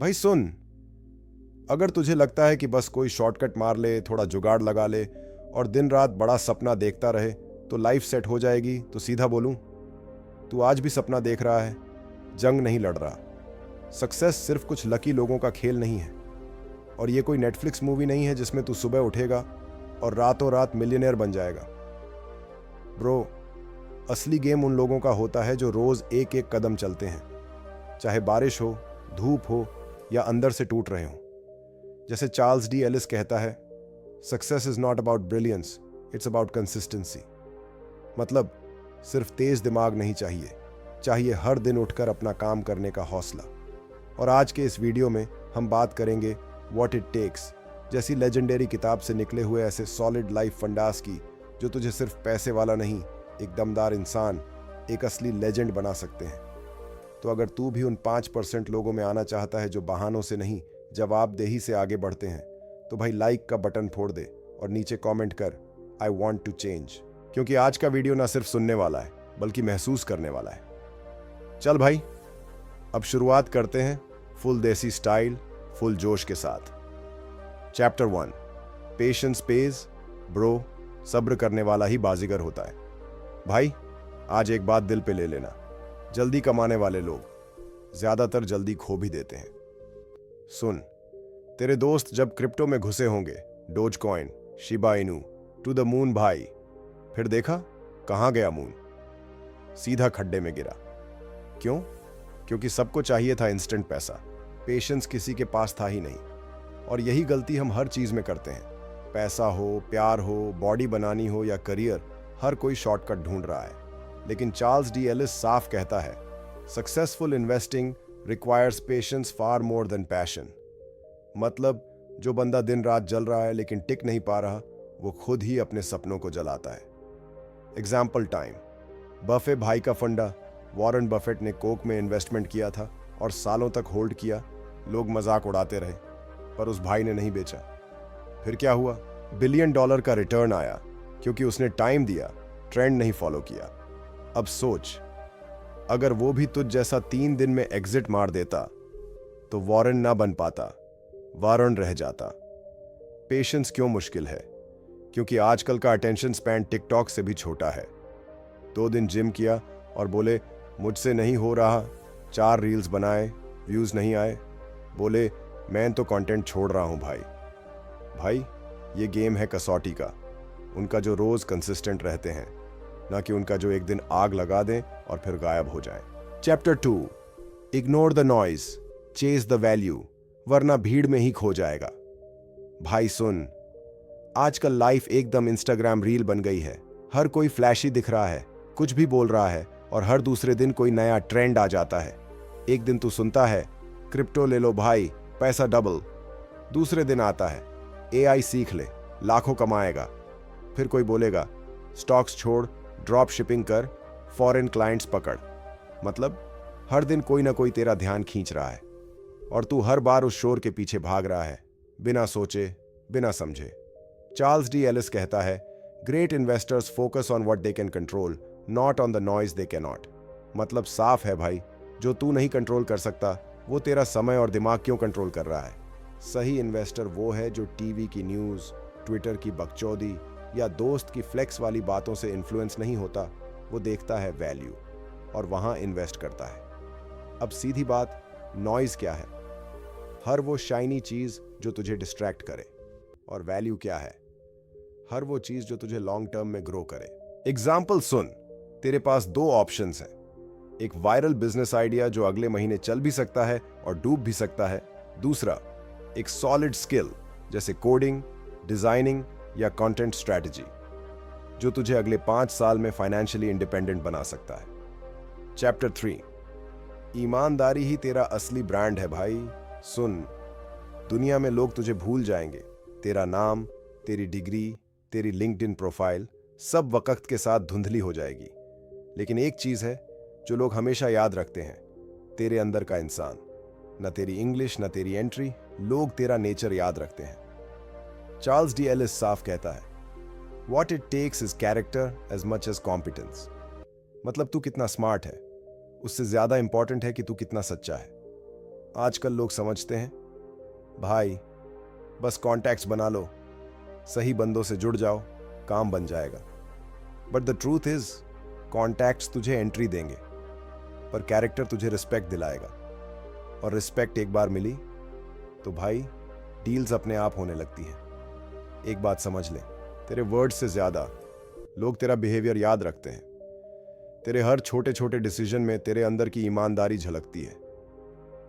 भाई सुन, अगर तुझे लगता है कि बस कोई शॉर्टकट मार ले, थोड़ा जुगाड़ लगा ले और दिन रात बड़ा सपना देखता रहे तो लाइफ सेट हो जाएगी, तो सीधा बोलूं, तू आज भी सपना देख रहा है, जंग नहीं लड़ रहा। सक्सेस सिर्फ कुछ लकी लोगों का खेल नहीं है, और ये कोई नेटफ्लिक्स मूवी नहीं है जिसमें तू सुबह उठेगा और रातों रात मिलियनेयर बन जाएगा। ब्रो, असली गेम उन लोगों का होता है जो रोज एक एक कदम चलते हैं, चाहे बारिश हो, धूप हो या अंदर से टूट रहे हो। जैसे चार्ल्स डी एलिस कहता है, success is not about brilliance, it's about consistency. मतलब सिर्फ तेज दिमाग नहीं चाहिए, चाहिए हर दिन उठकर अपना काम करने का हौसला। और आज के इस वीडियो में हम बात करेंगे व्हाट इट टेक्स जैसी लेजेंडरी किताब से निकले हुए ऐसे सॉलिड लाइफ फंडास की, जो तुझे सिर्फ पैसे वाला नहीं, एक दमदार इंसान, एक असली लेजेंड बना सकते हैं। तो अगर तू भी उन 5% लोगों में आना चाहता है जो बहानों से नहीं, जवाबदेही से आगे बढ़ते हैं, तो भाई लाइक का बटन फोड़ दे और नीचे कमेंट कर आई वांट टू चेंज, क्योंकि आज का वीडियो ना सिर्फ सुनने वाला है बल्कि महसूस करने वाला है। चल भाई, अब शुरुआत करते हैं फुल देसी स्टाइल, फुल जोश के साथ। चैप्टर 1, पेशेंस पेज ब्रो, सब्र करने वाला ही बाजीगर होता है। भाई, आज एक बात दिल पे ले लेना, जल्दी कमाने वाले लोग ज्यादातर जल्दी खो भी देते हैं। सुन, तेरे दोस्त जब क्रिप्टो में घुसे होंगे, Dogecoin, Shiba Inu, to the moon भाई, फिर देखा कहां गया मून? सीधा खड्डे में गिरा। क्यों? क्योंकि सबको चाहिए था इंस्टेंट पैसा, पेशेंस किसी के पास था ही नहीं। और यही गलती हम हर चीज में करते हैं। पैसा हो, प्यार हो, बॉडी बनानी हो या करियर, हर कोई शॉर्टकट ढूंढ रहा है। लेकिन चार्ल्स डी एलिस साफ कहता है, सक्सेसफुल इन्वेस्टिंग रिक्वायर्स पेशेंस फार मोर देन पैशन। मतलब जो बंदा दिन रात जल रहा है लेकिन टिक नहीं पा रहा, वो खुद ही अपने सपनों को जलाता है। एग्जाम्पल टाइम, बफे भाई का फंडा, वॉरेन बफेट ने कोक में इन्वेस्टमेंट किया था और सालों तक होल्ड किया। लोग मजाक उड़ाते रहे, पर उस भाई ने नहीं बेचा। फिर क्या हुआ? $1 बिलियन का रिटर्न आया, क्योंकि उसने टाइम दिया, ट्रेंड नहीं फॉलो किया। अब सोच, अगर वो भी तुझ जैसा 3 दिन में एग्जिट मार देता तो वॉरेन ना बन पाता, वारन रह जाता। पेशेंस क्यों मुश्किल है? क्योंकि आजकल का अटेंशन स्पैन टिकटॉक से भी छोटा है। 2 दिन जिम किया और बोले मुझसे नहीं हो रहा, 4 रील्स बनाए, व्यूज नहीं आए, बोले मैं तो कंटेंट छोड़ रहा हूं। भाई, ये गेम है कसौटी का, उनका जो रोज कंसिस्टेंट रहते हैं, ना कि उनका जो एक दिन आग लगा दें और फिर गायब हो जाए। Chapter 2, ignore the noise, chase the value, वरना भीड़ में ही खो जाएगा। भाई सुन, आजकल लाइफ एकदम इंस्टाग्राम रील बन गई है। हर कोई फ्लैशी दिख रहा है, कुछ भी बोल रहा है, और हर दूसरे दिन कोई नया ट्रेंड आ जाता है। एक दिन तू सुनता है क्रिप्टो ले लो भाई, पैसा डबल। दूसरे दिन आता है एआई सीख ले, लाखों कमाएगा। फिर कोई बोलेगा स्टॉक्स छोड़, ड्रॉप शिपिंग कर, फॉरेन क्लाइंट्स पकड़। मतलब हर दिन कोई ना कोई तेरा ध्यान खींच रहा है, और तू हर बार उस शोर के पीछे भाग रहा है, बिना सोचे, बिना समझे। चार्ल्स डी एलिस कहता है, great investors focus on what they can control, not on the noise they can not. मतलब साफ है भाई, जो तू नहीं कंट्रोल कर सकता, वो तेरा समय और दिमाग क्यों कंट्रोल कर रहा है? सही इन्वेस्टर वो है जो टीवी की न्यूज, ट्विटर की बकचोदी या दोस्त की फ्लेक्स वाली बातों से इन्फ्लुएंस नहीं होता। वो देखता है वैल्यू और वहां इन्वेस्ट करता है। अब सीधी बात, नॉइज क्या है? हर वो शाइनी चीज जो तुझे डिस्ट्रैक्ट करे। और वैल्यू क्या है? हर वो चीज जो तुझे लॉन्ग टर्म में ग्रो करे। एग्जाम्पल सुन, तेरे पास 2 ऑप्शंस हैं। एक वायरल बिजनेस आइडिया जो अगले महीने चल भी सकता है और डूब भी सकता है। दूसरा, एक सॉलिड स्किल जैसे कोडिंग, डिजाइनिंग या कंटेंट स्ट्रैटेजी, जो तुझे अगले 5 साल में फाइनेंशियली इंडिपेंडेंट बना सकता है। चैप्टर 3, ईमानदारी ही तेरा असली ब्रांड है भाई। सुन, दुनिया में लोग तुझे भूल जाएंगे, तेरा नाम, तेरी डिग्री, तेरी लिंक्डइन प्रोफाइल, सब वक्त के साथ धुंधली हो जाएगी। लेकिन एक चीज है जो लोग हमेशा याद रखते हैं, तेरे अंदर का इंसान। न तेरी इंग्लिश, न तेरी एंट्री, लोग तेरा नेचर याद रखते हैं। चार्ल्स डी एलिस साफ कहता है, what it takes is character as much as competence. मतलब तू कितना स्मार्ट है, उससे ज्यादा इंपॉर्टेंट है कि तू कितना सच्चा है। आजकल लोग समझते हैं भाई बस कॉन्टैक्ट्स बना लो, सही बंदों से जुड़ जाओ, काम बन जाएगा। But the truth is contacts तुझे एंट्री देंगे, पर कैरेक्टर तुझे रिस्पेक्ट दिलाएगा। और रिस्पेक्ट एक बार मिली तो भाई डील्स अपने आप होने लगती हैं। एक बात समझ ले, तेरे वर्ड्स से ज्यादा लोग तेरा बिहेवियर याद रखते हैं। तेरे हर छोटे छोटे डिसीजन में तेरे अंदर की ईमानदारी झलकती है।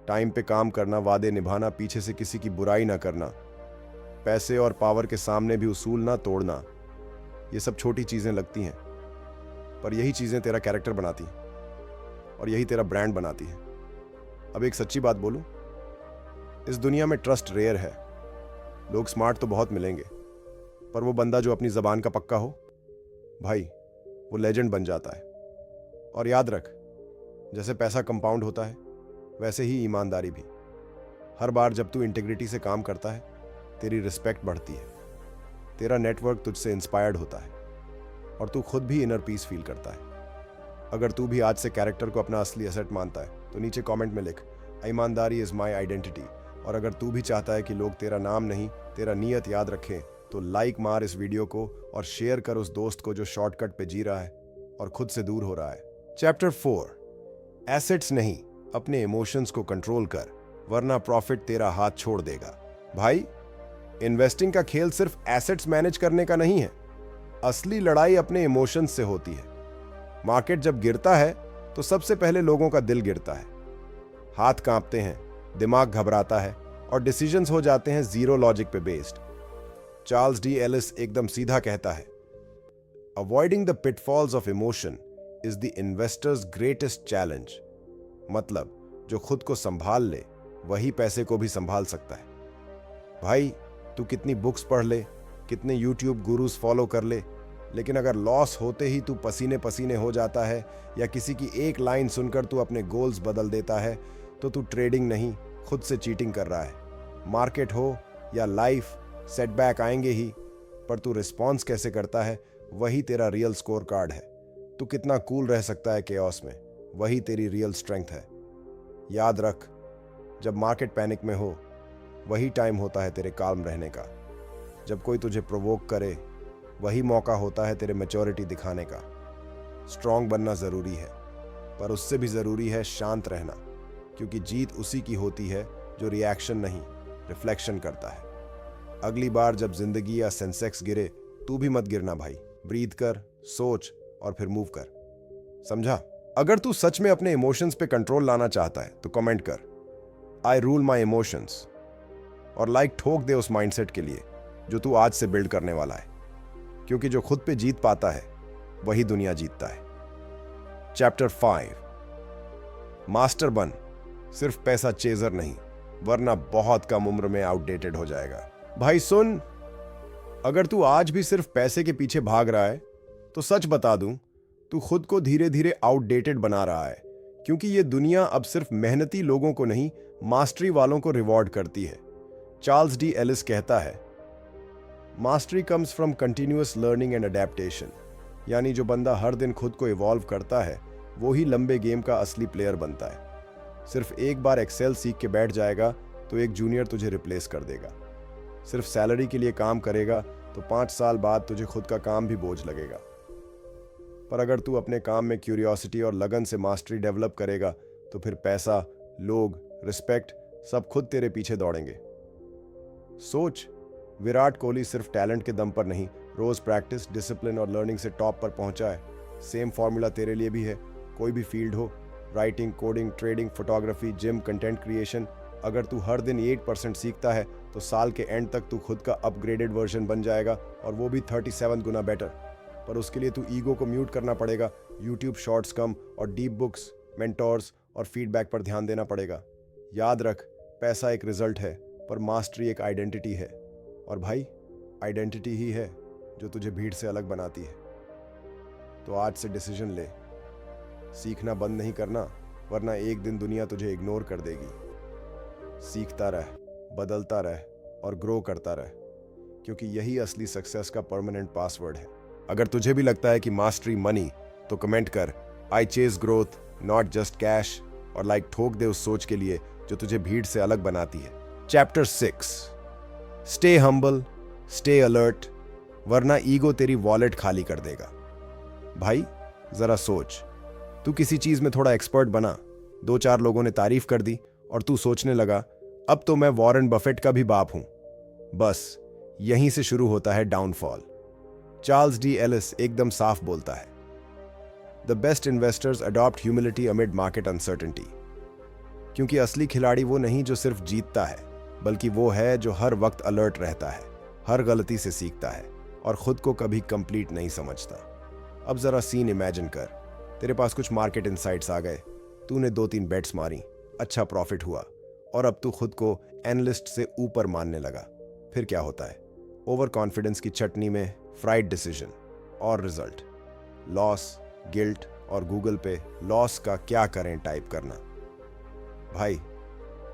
टाइम पे काम करना, वादे निभाना, पीछे से किसी की बुराई ना करना, पैसे और पावर के सामने भी उसूल ना तोड़ना, ये सब छोटी चीजें लगती हैं, पर यही चीजें तेरा कैरेक्टर बनाती हैं और यही तेरा ब्रांड बनाती हैं। अब एक सच्ची बात बोलूं, इस दुनिया में ट्रस्ट रेयर है। लोग स्मार्ट तो बहुत मिलेंगे, पर वो बंदा जो अपनी जबान का पक्का हो भाई, वो लेजेंड बन जाता है। और याद रख, जैसे पैसा कंपाउंड होता है वैसे ही ईमानदारी भी। हर बार जब तू इंटीग्रिटी से काम करता है, तेरी रिस्पेक्ट बढ़ती है, तेरा नेटवर्क तुझसे इंस्पायर्ड होता है और तू खुद भी इनर पीस फील करता है। अगर तू भी आज से कैरेक्टर को अपना असली एसेट मानता है तो नीचे कमेंट में लिख, ईमानदारी इज माई आइडेंटिटी। और अगर तू भी चाहता है कि लोग तेरा नाम नहीं, तेरा नीयत याद रखें, तो लाइक मार इस वीडियो को और शेयर कर उस दोस्त को जो शॉर्टकट पे जी रहा है और खुद से दूर हो रहा है। चैप्टर 4, एसेट्स नहीं, अपने इमोशंस को कंट्रोल कर, वरना प्रॉफिट तेरा हाथ छोड़ देगा। भाई, इन्वेस्टिंग का खेल सिर्फ एसेट्स मैनेज करने का नहीं है, असली लड़ाई अपने इमोशंस से होती है। मार्केट जब गिरता है तो सबसे पहले लोगों का दिल गिरता है, हाथ कांपते हैं, दिमाग घबराता है और डिसीजंस हो जाते हैं जीरो लॉजिक पे बेस्ड। चार्ल्स डी एलिस एकदम सीधा कहता है, avoiding the pitfalls of emotion is the investors greatest challenge. मतलब जो खुद को संभाल ले वही पैसे को भी संभाल सकता है। भाई, तू कितनी बुक्स पढ़ ले, कितने यूट्यूब गुरुज फॉलो कर ले, लेकिन अगर लॉस होते ही तू पसीने पसीने हो जाता है या किसी की एक लाइन सुनकर तू अपने गोल्स बदल देता है, तो तू ट्रेडिंग नहीं, खुद से चीटिंग कर रहा है। मार्केट हो या लाइफ, सेटबैक आएंगे ही, पर तू रिस्पॉन्स कैसे करता है वही तेरा रियल स्कोर कार्ड है। तू कितना कूल रह सकता है केओस में, वही तेरी रियल स्ट्रेंथ है। याद रख, जब मार्केट पैनिक में हो वही टाइम होता है तेरे काल्म रहने का। जब कोई तुझे प्रोवोक करे वही मौका होता है तेरे मैच्योरिटी दिखाने का। स्ट्रांग बनना जरूरी है, पर उससे भी जरूरी है शांत रहना, क्योंकि जीत उसी की होती है जो रिएक्शन नहीं, रिफ्लेक्शन करता है। अगली बार जब जिंदगी या सेंसेक्स गिरे, तू भी मत गिरना भाई। ब्रीथ कर, सोच और फिर मूव कर। समझा? अगर तू सच में अपने इमोशंस पे कंट्रोल लाना चाहता है तो कमेंट कर, आई रूल माई इमोशंस, और लाइक ठोक दे उस माइंडसेट के लिए जो तू आज से बिल्ड करने वाला है, क्योंकि जो खुद पे जीत पाता है वही दुनिया जीतता है। चैप्टर 5, मास्टर बन, सिर्फ पैसा चेजर नहीं, वरना बहुत कम उम्र में आउटडेटेड हो जाएगा। भाई सुन, अगर तू आज भी सिर्फ पैसे के पीछे भाग रहा है तो सच बता दूं, तू खुद को धीरे धीरे आउटडेटेड बना रहा है, क्योंकि ये दुनिया अब सिर्फ मेहनती लोगों को नहीं, मास्टरी वालों को रिवॉर्ड करती है। चार्ल्स डी एलिस कहता है, mastery comes from continuous learning and adaptation, यानी जो बंदा हर दिन खुद को इवॉल्व करता है वो ही लंबे गेम का असली प्लेयर बनता है। सिर्फ एक बार एक्सेल सीख के बैठ जाएगा तो एक जूनियर तुझे रिप्लेस कर देगा। सिर्फ सैलरी के लिए काम करेगा तो 5 साल बाद तुझे खुद का काम भी बोझ लगेगा। पर अगर तू अपने काम में क्यूरियोसिटी और लगन से मास्टरी डेवलप करेगा तो फिर पैसा, लोग, रिस्पेक्ट सब खुद तेरे पीछे दौड़ेंगे। सोच, विराट कोहली सिर्फ टैलेंट के दम पर नहीं, रोज प्रैक्टिस, डिसिप्लिन और लर्निंग से टॉप पर पहुंचा है। सेम फॉर्मूला तेरे लिए भी है। कोई भी फील्ड हो, writing, coding, trading, photography, gym, content creation, अगर तू हर दिन 8% सीखता है तो साल के एंड तक तू खुद का अपग्रेडेड वर्जन बन जाएगा, और वो भी 37 गुना बेटर। पर उसके लिए तू ईगो को म्यूट करना पड़ेगा, यूट्यूब शॉर्ट्स कम और डीप बुक्स, मेंटोर्स और फीडबैक पर ध्यान देना पड़ेगा। याद रख, पैसा एक रिजल्ट है, पर मास्टरी एक आइडेंटिटी है। और भाई, आइडेंटिटी ही है जो तुझे भीड़ से अलग बनाती है। तो आज से डिसीजन ले, सीखना बंद नहीं करना, वरना एक दिन दुनिया तुझे इग्नोर कर देगी। सीखता रह, बदलता रह और ग्रो करता रह, क्योंकि यही असली सक्सेस का परमानेंट पासवर्ड है। अगर तुझे भी लगता है कि मास्टरी मनी, तो कमेंट कर, आई chase growth not just cash, और लाइक ठोक दे उस सोच के लिए जो तुझे भीड़ से अलग बनाती है। Chapter 6, stay humble, stay alert, वरना ईगो तेरी वॉलेट खाली कर देगा। भाई जरा सोच, तू किसी चीज में थोड़ा एक्सपर्ट बना, 2-4 लोगों ने तारीफ कर दी और तू सोचने लगा अब तो मैं वॉरेन बफेट का भी बाप हूं। बस यहीं से शुरू होता है डाउनफॉल। चार्ल्स डी एलिस एकदम साफ बोलता है, the best investors adopt humility amid market uncertainty. क्योंकि असली खिलाड़ी वो नहीं जो सिर्फ जीतता है, बल्कि वो है जो हर वक्त अलर्ट रहता है, हर गलती से सीखता है और खुद को कभी कंप्लीट नहीं समझता। अब जरा सीन इमेजिन कर, तेरे पास कुछ मार्केट इनसाइट्स आ गए, तूने 2-3 बेट्स मारी, अच्छा प्रॉफिट हुआ और अब तू खुद को एनालिस्ट से ऊपर मानने लगा। फिर क्या होता है? ओवर कॉन्फिडेंस की चटनी में फ्राइड डिसीजन और रिजल्ट, लॉस, गिल्ट और गूगल पे लॉस का क्या करें टाइप करना। भाई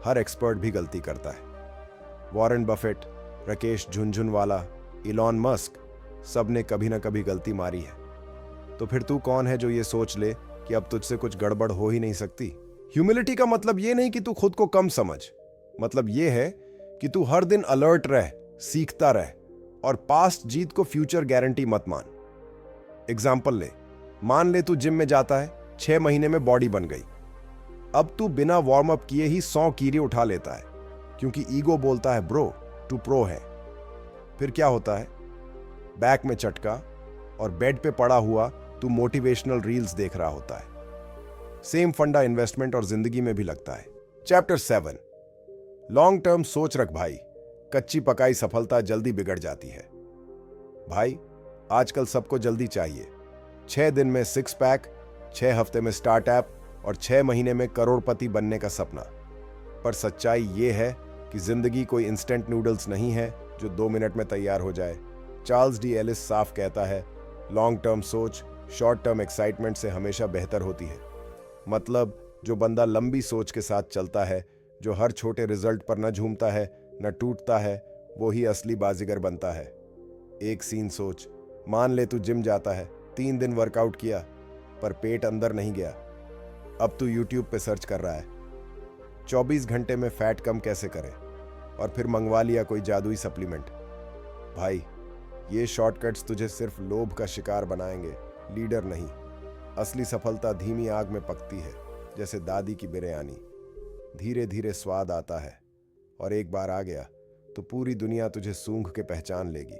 हर एक्सपर्ट भी गलती करता है। Warren Buffett, Rakesh Jhunjhunwala, Elon Musk, सब ने कभी ना कभी गलती मारी है। तो फिर तू कौन है जो ये सोच ले कि अब तुझसे कुछ गड़बड़ हो ही नहीं सकती? ह्यूमिलिटी का मतलब ये नहीं कि तू खुद को कम समझ, मतलब ये है कि तू हर दिन अलर्ट रह, सीखता रह और पास्ट जीत को फ्यूचर गारंटी मत मान। एग्जाम्पल ले, मान ले तू जिम में जाता है, 6 महीने में बॉडी बन गई। अब तू बिना वार्म अप किए ही 100 कीरे उठा लेता है, क्योंकि ईगो बोलता है ब्रो तू प्रो है। फिर क्या होता है? बैक में चटका और बेड पे पड़ा हुआ तू मोटिवेशनल रील्स देख रहा होता है। सेम फंडा इन्वेस्टमेंट और जिंदगी में भी लगता है। चैप्टर 7, लॉन्ग टर्म सोच रख भाई, कच्ची पकाई सफलता जल्दी बिगड़ जाती है। भाई आजकल सबको जल्दी चाहिए, 6 दिन में 6 पैक, 6 हफ्ते में स्टार्टअप और 6 महीने में करोड़पति बनने का सपना। पर सच्चाई ये है कि जिंदगी कोई इंस्टेंट नूडल्स नहीं है जो 2 मिनट में तैयार हो जाए। चार्ल्स डी एलिस साफ कहता है, लॉन्ग टर्म सोच शॉर्ट टर्म एक्साइटमेंट से हमेशा बेहतर होती है। मतलब जो बंदा लंबी सोच के साथ चलता है, जो हर छोटे रिजल्ट पर न झूमता है न टूटता है, वो ही असली बाजीगर बनता है। एक सीन सोच, मान ले तू जिम जाता है, 3 दिन वर्कआउट किया पर पेट अंदर नहीं गया। अब तू यूट्यूब पे सर्च कर रहा है 24 घंटे में फैट कम कैसे करें, और फिर मंगवा लिया कोई जादुई सप्लीमेंट। भाई ये शॉर्टकट्स तुझे सिर्फ लोभ का शिकार बनाएंगे, लीडर नहीं। असली सफलता धीमी आग में पकती है, जैसे दादी की बिरयानी। धीरे धीरे स्वाद आता है और एक बार आ गया तो पूरी दुनिया तुझे सूंघ के पहचान लेगी।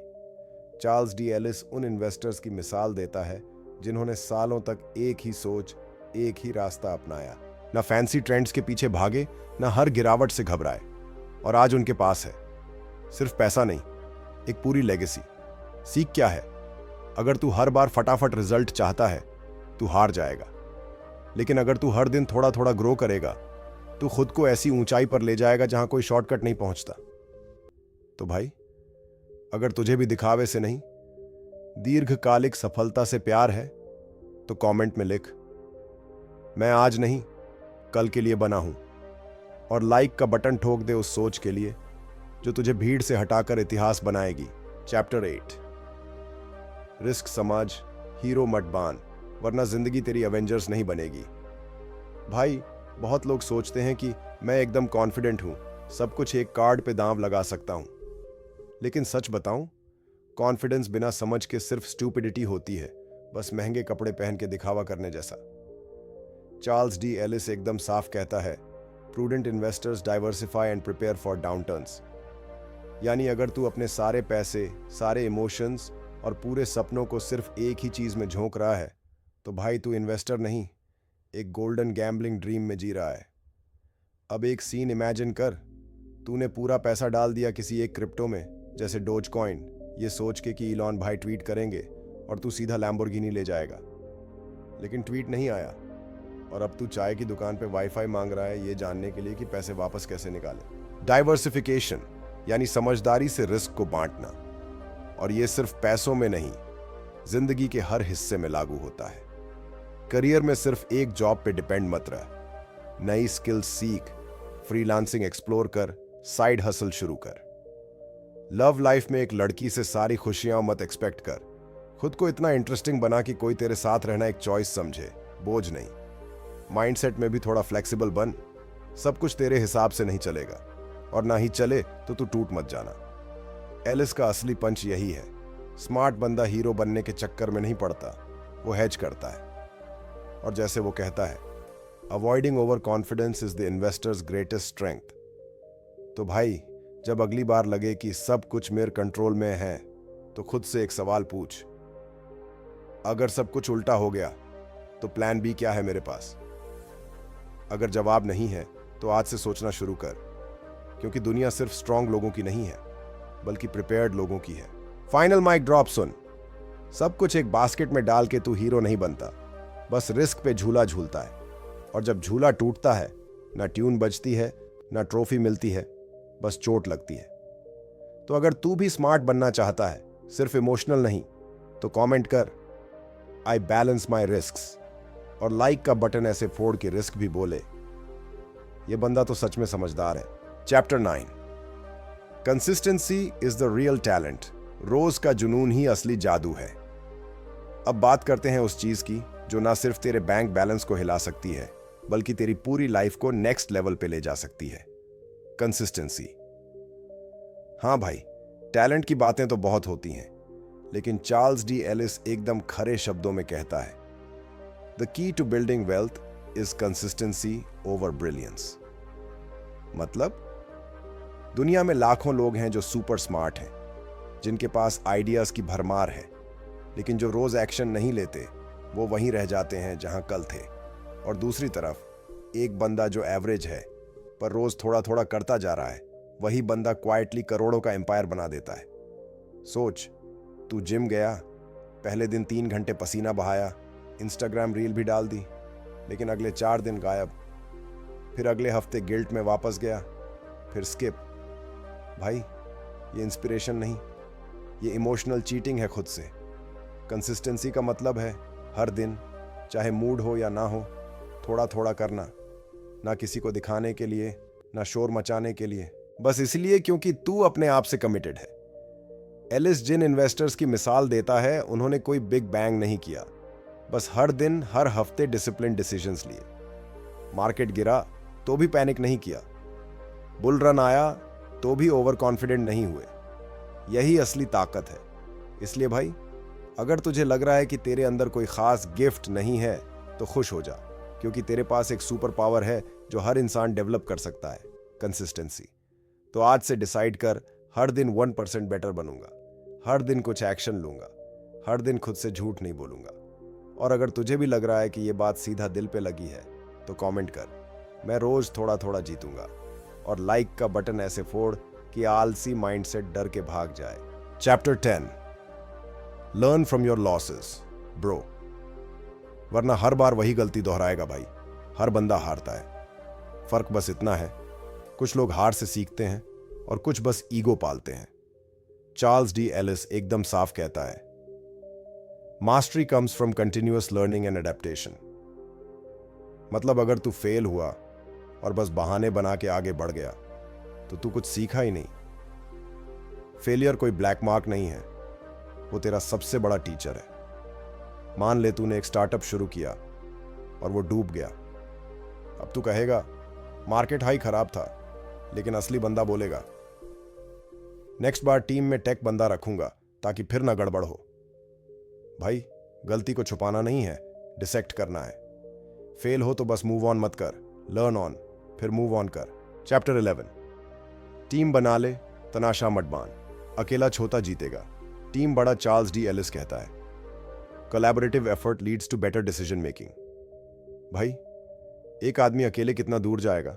चार्ल्स डी एलिस उन इन्वेस्टर्स की मिसाल देता है जिन्होंने सालों तक एक ही सोच, एक ही रास्ता अपनाया, ना फैंसी ट्रेंड्स के पीछे भागे, ना हर गिरावट से घबराए। और आज उनके पास है सिर्फ पैसा नहीं, एक पूरी लेगेसी। सीख क्या है? अगर तू हर बार फटाफट रिजल्ट चाहता है तू हार जाएगा, लेकिन अगर तू हर दिन थोड़ा थोड़ा ग्रो करेगा तो खुद को ऐसी ऊंचाई पर ले जाएगा जहां कोई शॉर्टकट नहीं पहुंचता। तो भाई अगर तुझे भी दिखावे से नहीं, दीर्घकालिक सफलता से प्यार है तो कमेंट में लिख, मैं आज नहीं कल के लिए बना हूं, और लाइक का बटन ठोक दे उस सोच के लिए जो तुझे भीड़ से हटाकर इतिहास बनाएगी। चैप्टर 8, रिस्क समझ, हीरो मत बान, वरना जिंदगी तेरी एवेंजर्स नहीं बनेगी। भाई बहुत लोग सोचते हैं कि मैं एकदम कॉन्फिडेंट हूं, सब कुछ एक कार्ड पे दांव लगा सकता हूं। लेकिन सच बताऊं, कॉन्फिडेंस बिना समझ के सिर्फ स्टूपिडिटी होती है, बस महंगे कपड़े पहन के दिखावा करने जैसा। चार्ल्स डी एलिस एकदम साफ कहता है, prudent investors diversify and prepare for downturns. यानी अगर तू अपने सारे पैसे, सारे इमोशंस और पूरे सपनों को सिर्फ एक ही चीज में झोंक रहा है तो भाई तू इन्वेस्टर नहीं, एक गोल्डन गैम्बलिंग ड्रीम में जी रहा है। अब एक सीन इमेजिन कर, तूने पूरा पैसा डाल दिया किसी एक क्रिप्टो में, जैसे डोज कॉइन, ये सोच के कि इलॉन भाई ट्वीट करेंगे और तू सीधा लैम्बोर्गिनी ले जाएगा। लेकिन ट्वीट नहीं आया और अब तू चाय की दुकान पे वाईफाई मांग रहा है ये जानने के लिए कि पैसे वापस कैसे निकाले। डाइवर्सिफिकेशन यानी समझदारी से रिस्क को बांटना, और ये सिर्फ पैसों में नहीं, जिंदगी के हर हिस्से में लागू होता है। करियर में सिर्फ एक जॉब पे डिपेंड मत रह, नई स्किल्स सीख, फ्रीलांसिंग एक्सप्लोर कर, साइड हसल शुरू कर। लव लाइफ में एक लड़की से सारी खुशियां मत एक्सपेक्ट कर, खुद को इतना इंटरेस्टिंग बना कि कोई तेरे साथ रहना एक चॉइस समझे, बोझ नहीं। माइंडसेट में भी थोड़ा फ्लेक्सिबल बन, सब कुछ तेरे हिसाब से नहीं चलेगा, और ना ही चले तो तू टूट मत जाना। एलिस का असली पंच यही है। स्मार्ट बंदा हीरो बनने के चक्कर में नहीं पड़ता, वो हेज करता है। और जैसे वो कहता है, avoiding over confidence is the investors greatest strength. तो भाई, जब अगली बार लगे कि सब कुछ मेरे कंट्रोल में है, तो खुद से एक सवाल पूछ, अगर सब कुछ उल्टा हो गया तो प्लान बी क्या है मेरे पास? अगर जवाब नहीं है तो आज से सोचना शुरू कर, क्योंकि दुनिया सिर्फ स्ट्रांग लोगों की नहीं है, बल्कि प्रिपेयर्ड लोगों की है। फाइनल माइक ड्रॉप सुन। सब कुछ एक बास्केट में डाल के तू हीरो नहीं बनता, बस रिस्क पे झूला झूलता है। और जब झूला टूटता है, ना ट्यून बजती है, ना ट्रॉफी मिलती है, बस चोट लगती है। तो अगर तू भी स्मार्ट बनना चाहता है, सिर्फ इमोशनल नहीं, तो कमेंट कर, आई बैलेंस माई रिस्क्स, और लाइक का बटन ऐसे फोड़ के रिस्क भी बोले। ये बंदा तो सच में समझदार है। Chapter 9, consistency is the real talent. रोज का जुनून ही असली जादू है। अब बात करते हैं उस चीज की जो ना सिर्फ तेरे बैंक बैलेंस को हिला सकती है, बल्कि तेरी पूरी लाइफ को नेक्स्ट लेवल पे ले जा सकती है, कंसिस्टेंसी। हाँ भाई, टैलेंट की बातें तो बहुत होती हैं, लेकिन चार्ल्स डी एलिस एकदम खरे शब्दों में कहता है, the key to building wealth is consistency over brilliance. मतलब दुनिया में लाखों लोग हैं जो सुपर स्मार्ट हैं, जिनके पास आइडियाज की भरमार है, लेकिन जो रोज एक्शन नहीं लेते, वो वहीं रह जाते हैं जहां कल थे। और दूसरी तरफ एक बंदा जो एवरेज है पर रोज थोड़ा थोड़ा करता जा रहा है, वही बंदा क्वाइटली करोड़ों का एम्पायर बना देता है। सोच, तू जिम गया, पहले दिन 3 घंटे पसीना बहाया, इंस्टाग्राम रील भी डाल दी, लेकिन अगले 4 दिन गायब। फिर अगले हफ्ते गिल्ट में वापस गया, फिर स्किप। भाई, ये इंस्पिरेशन नहीं, ये इमोशनल चीटिंग है खुद से। कंसिस्टेंसी का मतलब है हर दिन, चाहे मूड हो या ना हो, थोड़ा थोड़ा करना, ना किसी को दिखाने के लिए, ना शोर मचाने के लिए, बस इसलिए क्योंकि तू अपने आप से कमिटेड है। एलिस जिन इन्वेस्टर्स की मिसाल देता है, उन्होंने कोई बिग बैंग नहीं किया, बस हर दिन हर हफ्ते डिसिप्लिन डिसीजंस लिए। मार्केट गिरा तो भी पैनिक नहीं किया, बुल रन आया तो भी ओवर कॉन्फिडेंट नहीं हुए। यही असली ताकत है। इसलिए भाई, अगर तुझे लग रहा है कि तेरे अंदर कोई खास गिफ्ट नहीं है, तो खुश हो जा, क्योंकि तेरे पास एक सुपर पावर है जो हर इंसान डेवलप कर सकता है, कंसिस्टेंसी। तो आज से डिसाइड कर, हर दिन 1% बेटर बनूंगा, हर दिन कुछ एक्शन लूंगा, हर दिन खुद से झूठ नहीं बोलूंगा। और अगर तुझे भी लग रहा है कि ये बात सीधा दिल पे लगी है, तो कमेंट कर, मैं रोज थोड़ा थोड़ा जीतूंगा, और लाइक का बटन ऐसे फोड़ कि आलसी माइंडसेट डर के भाग जाए। Chapter 10, learn from your losses bro, वरना हर बार वही गलती दोहराएगा भाई। हर बंदा हारता है, फर्क बस इतना है, कुछ लोग हार से सीखते हैं और कुछ बस ईगो पालते हैं। चार्ल्स डी एलिस एकदम साफ कहता है, mastery comes from continuous learning and adaptation. मतलब अगर तू फेल हुआ और बस बहाने बना के आगे बढ़ गया, तो तू कुछ सीखा ही नहीं। फेलियर कोई ब्लैक मार्क नहीं है, वो तेरा सबसे बड़ा टीचर है। मान ले तूने एक स्टार्टअप शुरू किया और वो डूब गया। अब तू कहेगा मार्केट हाई खराब था, लेकिन असली बंदा बोलेगा, नेक्स्ट बार टीम में टेक बंदा रखूंगा ताकि फिर ना गड़बड़ हो। भाई, गलती को छुपाना नहीं है, डिसेक्ट करना है। फेल हो तो बस मूव ऑन मत कर, लर्न ऑन, फिर मूव ऑन कर। चैप्टर 11, टीम बना ले, तनाशा मत बांध, अकेला छोटा जीतेगा, टीम बड़ा। चार्ल्स डी एलिस कहता है, collaborative effort leads to better decision making. भाई, एक आदमी अकेले कितना दूर जाएगा?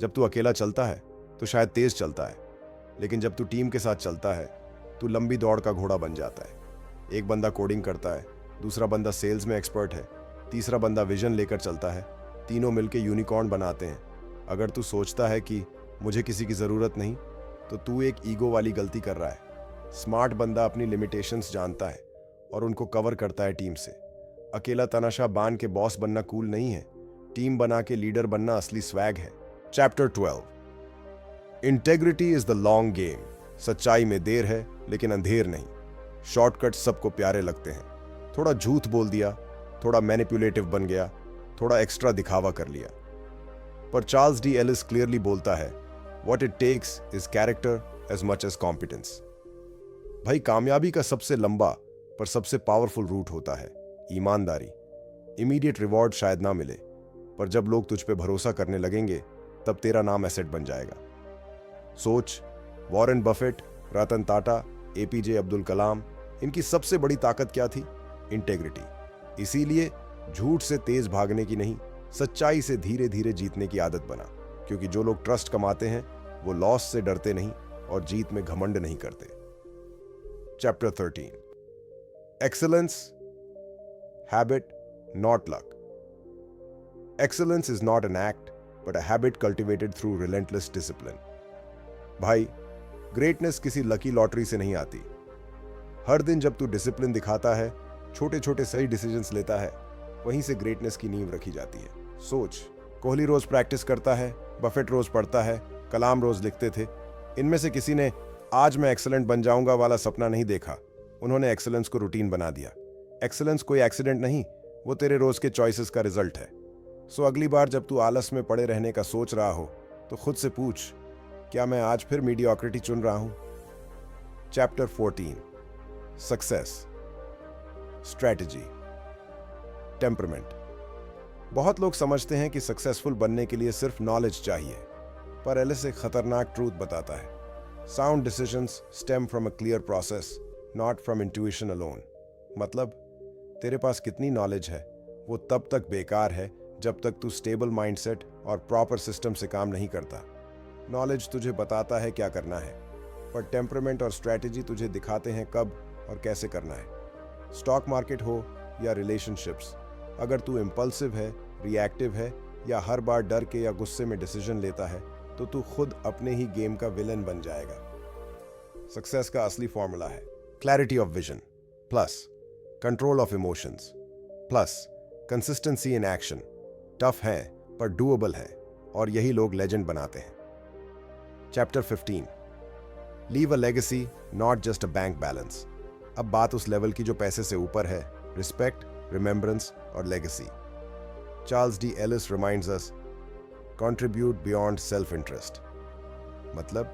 जब तू अकेला चलता है तो शायद तेज चलता है, लेकिन जब तू टीम के साथ चलता है, तू लंबी दौड़ का घोड़ा बन जाता है। एक बंदा कोडिंग करता है, दूसरा बंदा सेल्स में एक्सपर्ट है, तीसरा बंदा विजन लेकर चलता है, तीनों मिलकर यूनिकॉर्न बनाते हैं। अगर तू सोचता है कि मुझे किसी की ज़रूरत नहीं, तो तू एक ईगो वाली गलती कर रहा है। स्मार्ट बंदा अपनी लिमिटेशंस जानता है और उनको कवर करता है टीम से। अकेला तनाशा बांध के बॉस बनना कूल नहीं है, टीम बना के लीडर बनना असली स्वैग है। Chapter 12, integrity is the long game. सच्चाई में देर है लेकिन अंधेर नहीं। शॉर्टकट सबको प्यारे लगते हैं। थोड़ा झूठ बोल दिया, थोड़ा मैनिपुलेटिव बन गया, थोड़ा एक्स्ट्रा दिखावा कर लिया। पर चार्ल्स डी एलिस क्लियरली बोलता है, what it takes is character as much as competence. भाई कामयाबी का सबसे लंबा पर सबसे पावरफुल रूट होता है ईमानदारी। इमीडिएट रिवॉर्ड शायद ना मिले, पर जब लोग तुझ पे भरोसा करने लगेंगे तब तेरा नाम एसेट बन जाएगा। सोच, Warren Buffett, Ratan Tata, APJ Abdul Kalam, इनकी सबसे बड़ी ताकत क्या थी? इंटेग्रिटी। इसीलिए झूठ से तेज भागने की नहीं, सच्चाई से धीरे धीरे जीतने की आदत बना, क्योंकि जो लोग ट्रस्ट कमाते हैं वो लॉस से डरते नहीं और जीत में घमंड नहीं करते। Chapter 13, excellence, habit, not luck. Excellence is not an act but a habit cultivated through relentless discipline. भाई ग्रेटनेस किसी लकी लॉटरी से नहीं आती। हर दिन जब तू डिसिप्लिन दिखाता है, छोटे छोटे सही डिसीजंस लेता है, वहीं से ग्रेटनेस की नींव रखी जाती है। सोच, कोहली रोज प्रैक्टिस करता है, बफेट रोज पढ़ता है, कलाम रोज लिखते थे। इनमें से किसी ने आज मैं एक्सीलेंट बन जाऊंगा वाला सपना नहीं देखा। उन्होंने एक्सीलेंस को रूटीन बना दिया। एक्सीलेंस कोई एक्सीडेंट नहीं, वो तेरे रोज के चॉइसेस का रिजल्ट है। सो अगली बार जब तू आलस में पड़े रहने का सोच रहा हो तो खुद से पूछ, क्या मैं आज फिर मीडियोक्रिटी चुन रहा हूं? Chapter 14, success, strategy, temperament. बहुत लोग समझते हैं कि सक्सेसफुल बनने के लिए सिर्फ नॉलेज चाहिए, पर एलिस एक खतरनाक ट्रूथ बताता है, sound decisions stem from a clear process, not from intuition alone. मतलब तेरे पास कितनी नॉलेज है वो तब तक बेकार है जब तक तू स्टेबल माइंडसेट और प्रॉपर सिस्टम से काम नहीं करता। नॉलेज तुझे बताता है क्या करना है, पर टेम्परमेंट और स्ट्रैटेजी तुझे दिखाते हैं कब और कैसे करना है। स्टॉक मार्केट हो या रिलेशनशिप्स, अगर तू इम्पल्सिव है, रिएक्टिव है या हर बार डर के या गुस्से में डिसीजन लेता है तो तू खुद अपने ही गेम का विलन बन जाएगा। सक्सेस का असली फॉर्मूला है clarity of vision plus control of emotions plus consistency in action. Tough है पर डूएबल है, और यही लोग लेजेंड बनाते हैं। Chapter 15, leave a legacy not just a bank balance. अब बात उस लेवल की जो पैसे से ऊपर है, रिस्पेक्ट, रिमेंबरेंस और legacy. Charles D Ellis reminds us, contribute beyond self interest. मतलब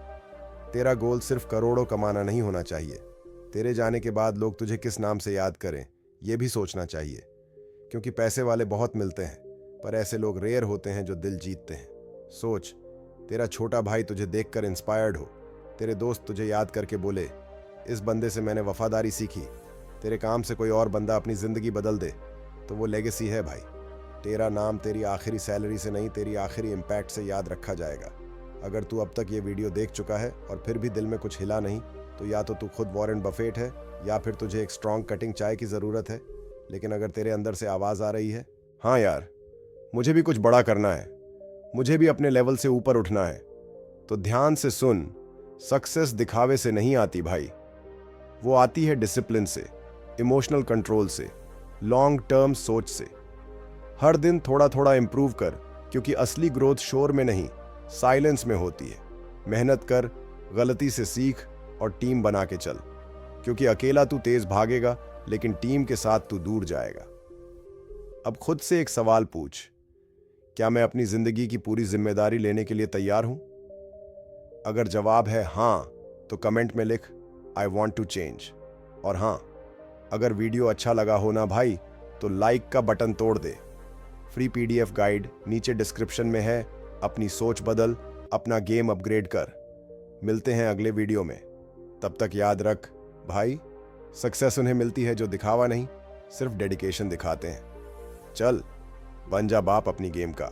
तेरा गोल सिर्फ करोड़ों कमाना नहीं होना चाहिए, तेरे जाने के बाद लोग तुझे किस नाम से याद करें यह भी सोचना चाहिए। क्योंकि पैसे वाले बहुत मिलते हैं, पर ऐसे लोग रेयर होते हैं जो दिल जीतते हैं। सोच, तेरा छोटा भाई तुझे देखकर इंस्पायर्ड हो, तेरे दोस्त तुझे याद करके बोले, इस बंदे से मैंने वफादारी सीखी, तेरे काम से कोई और बंदा अपनी जिंदगी बदल दे, तो वो लेगेसी है भाई। तेरा नाम तेरी आखिरी सैलरी से नहीं, तेरी आखिरी इम्पैक्ट से याद रखा जाएगा। अगर तू अब तक ये वीडियो देख चुका है और फिर भी दिल में कुछ हिला नहीं, तो या तो तू खुद वॉरेन बफेट है या फिर तुझे एक स्ट्रॉन्ग कटिंग चाय की ज़रूरत है। लेकिन अगर तेरे अंदर से आवाज़ आ रही है, हाँ यार मुझे भी कुछ बड़ा करना है, मुझे भी अपने लेवल से ऊपर उठना है, तो ध्यान से सुन, सक्सेस दिखावे से नहीं आती भाई, वो आती है डिसिप्लिन से, इमोशनल कंट्रोल से, लॉन्ग टर्म सोच से। हर दिन थोड़ा थोड़ा इंप्रूव कर, क्योंकि असली ग्रोथ शोर में नहीं, साइलेंस में होती है। मेहनत कर, गलती से सीख और टीम बना के चल, क्योंकि अकेला तू तेज भागेगा लेकिन टीम के साथ तू दूर जाएगा। अब खुद से एक सवाल पूछ, क्या मैं अपनी जिंदगी की पूरी जिम्मेदारी लेने के लिए तैयार हूं? अगर जवाब है हां, तो कमेंट में लिख, आई वॉन्ट टू चेंज। और हां, अगर वीडियो अच्छा लगा हो ना भाई, तो लाइक का बटन तोड़ दे। फ्री PDF गाइड नीचे डिस्क्रिप्शन में है। अपनी सोच बदल, अपना गेम अपग्रेड कर। मिलते हैं अगले वीडियो में। तब तक याद रख भाई, सक्सेस उन्हें मिलती है जो दिखावा नहीं, सिर्फ डेडिकेशन दिखाते हैं। चल बन जा बाप अपनी गेम का।